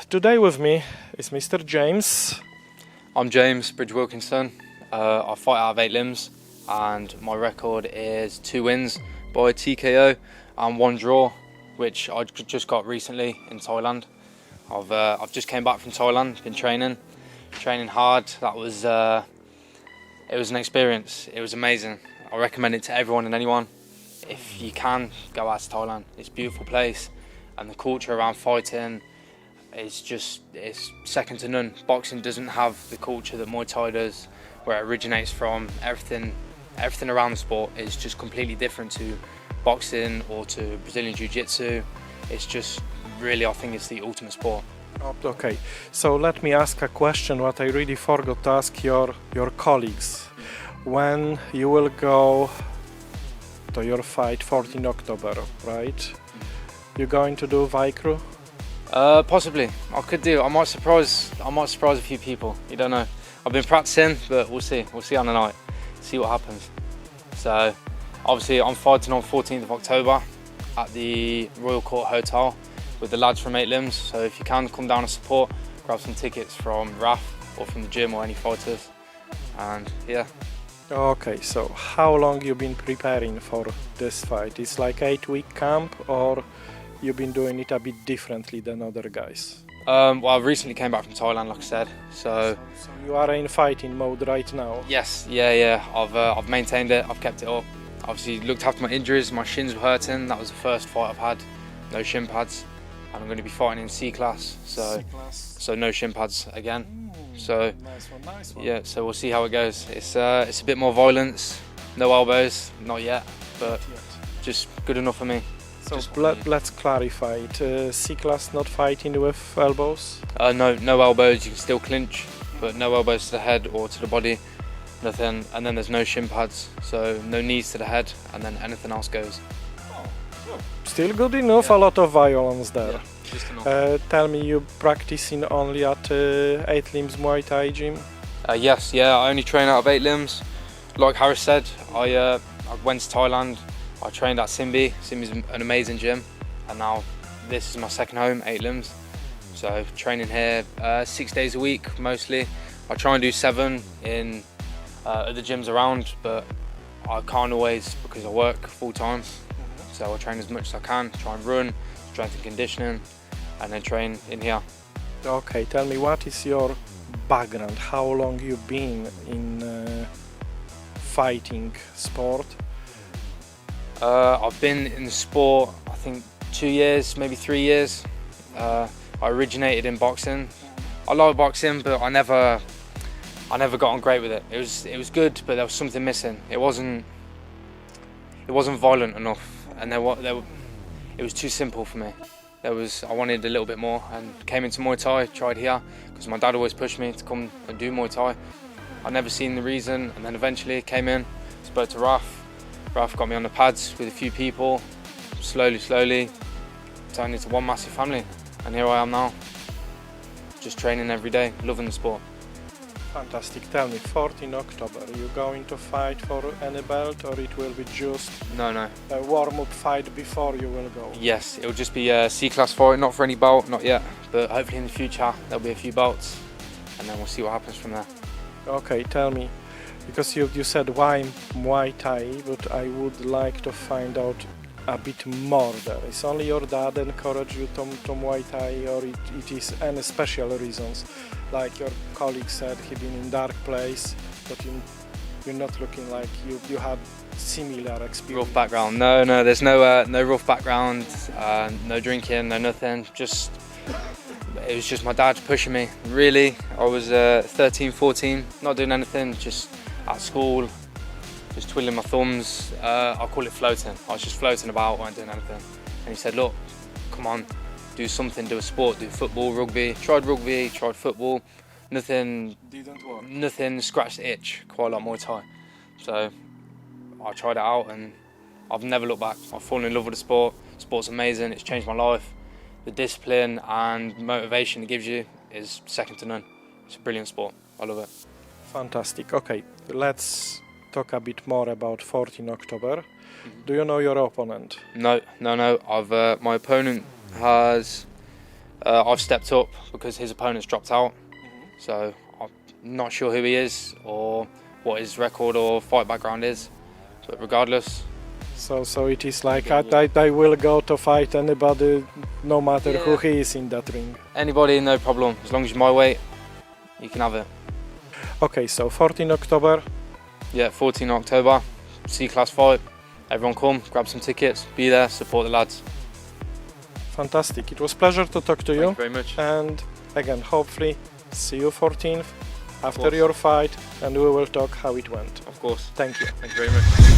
Today with me is Mr. James. I'm James Bridge-Wilkinson. I fight out of 8 limbs and my record is 2 wins by TKO and 1 draw, which I just got recently in Thailand. I've just came back from Thailand, been training hard. That was it was an experience. It was amazing. I recommend it to everyone and anyone. If you can, go out to Thailand. It's a beautiful place and the culture around fighting, it's second to none. Boxing doesn't have the culture that Muay Thai does, where it originates from. Everything around the sport is just completely different to boxing or to Brazilian Jiu-Jitsu. It's just really, I think it's the ultimate sport. Okay, so let me ask a question what I really forgot to ask your colleagues. When you will go to your fight 14 October, right? You're going to do Vaikru? Possibly. I could do. I might surprise a few people. You don't know. I've been practicing, but we'll see. We'll see on the night. See what happens. So, obviously, I'm fighting on 14th of October at the Royal Court Hotel with the lads from 8 Limbs. So, if you can come down and support, grab some tickets from RAF or from the gym or any fighters. And yeah. Okay, so how long you been preparing for this fight? It's like 8-week camp, or you've been doing it a bit differently than other guys? Well, I recently came back from Thailand, like I said. So you are in fighting mode right now? Yes, yeah. I've maintained it. I've kept it up. Obviously, looked after my injuries. My shins were hurting. That was the first fight I've had. No shin pads, and I'm going to be fighting in C class. So no shin pads again. So nice one. Yeah. So we'll see how it goes. It's a bit more violence. No elbows, not yet, but just good enough for me. So let's clarify it. C-class not fighting with elbows? No elbows. You can still clinch, but no elbows to the head or to the body. Nothing. And then there's no shin pads, so no knees to the head, and then anything else goes. Still good enough. Yeah. A lot of violence there. Yeah, just enough. Tell me, you practicing only at 8 Limbs Muay Thai gym? Yes. I only train out of 8 Limbs. Like Harris said, I went to Thailand. I trained at Simbi. Simbi's an amazing gym, and now this is my second home, 8 Limbs. So training here 6 days a week mostly. I try and do 7 in other gyms around, but I can't always because I work full time. So I train as much as I can, try and run, strength and conditioning, and then train in here. Okay, tell me, what is your background? How long you been in fighting sport? I've been in the sport, I think 2 years, maybe 3 years. I originated in boxing. I like boxing, but I never got on great with it. It was good, but there was something missing. It wasn't violent enough, and it was too simple for me. I wanted a little bit more, and came into Muay Thai, tried here, because my dad always pushed me to come and do Muay Thai. I'd never seen the reason, and then eventually came in, spoke to Raf. Raf got me on the pads with a few people. Slowly turned into one massive family, and here I am now, just training every day, loving the sport. Fantastic. Tell me, 14 October, you going to fight for any belt, or it will be just No. a warm-up fight before you will go? Yes, it will just be a C-class fight, not for any belt, not yet, but hopefully in the future there'll be a few belts, and then we'll see what happens from there. Okay, tell me, because you said why Muay Thai, but I would like to find out a bit more there. Is only your dad encourage you to Muay Thai, or it is any special reasons? Like your colleague said, he been in dark place, but you're not looking like you had similar experience. Rough background? No, there's no rough background, no drinking, no nothing. It was just my dad pushing me. Really, I was 13, 14, not doing anything, just at school, just twiddling my thumbs. I call it floating. I was just floating about, weren't doing anything. And he said, look, come on, do something, do a sport, do football, rugby. Tried football, nothing. Didn't work. Nothing scratched the itch quite like Muay Thai. So I tried it out, and I've never looked back. I've fallen in love with the sport. Sport's amazing. It's changed my life. The discipline and motivation it gives you is second to none. It's a brilliant sport. I love it. Fantastic. Okay, let's talk a bit more about 14 October. Do you know your opponent? No. My opponent has I've stepped up because his opponent's dropped out. So I'm not sure who he is or what his record or fight background is, but regardless. So it is like I will go to fight anybody, no matter who he is in that ring. Anybody, no problem. As long as you're my weight, you can have it. Okay, so 14 October. Yeah, 14 October, C-class fight. Everyone come, grab some tickets, be there, support the lads. Fantastic. It was a pleasure to talk to you. Thank you very much. And again, hopefully, see you 14th after your fight, and we will talk how it went. Of course. Thank you. Thank you very much.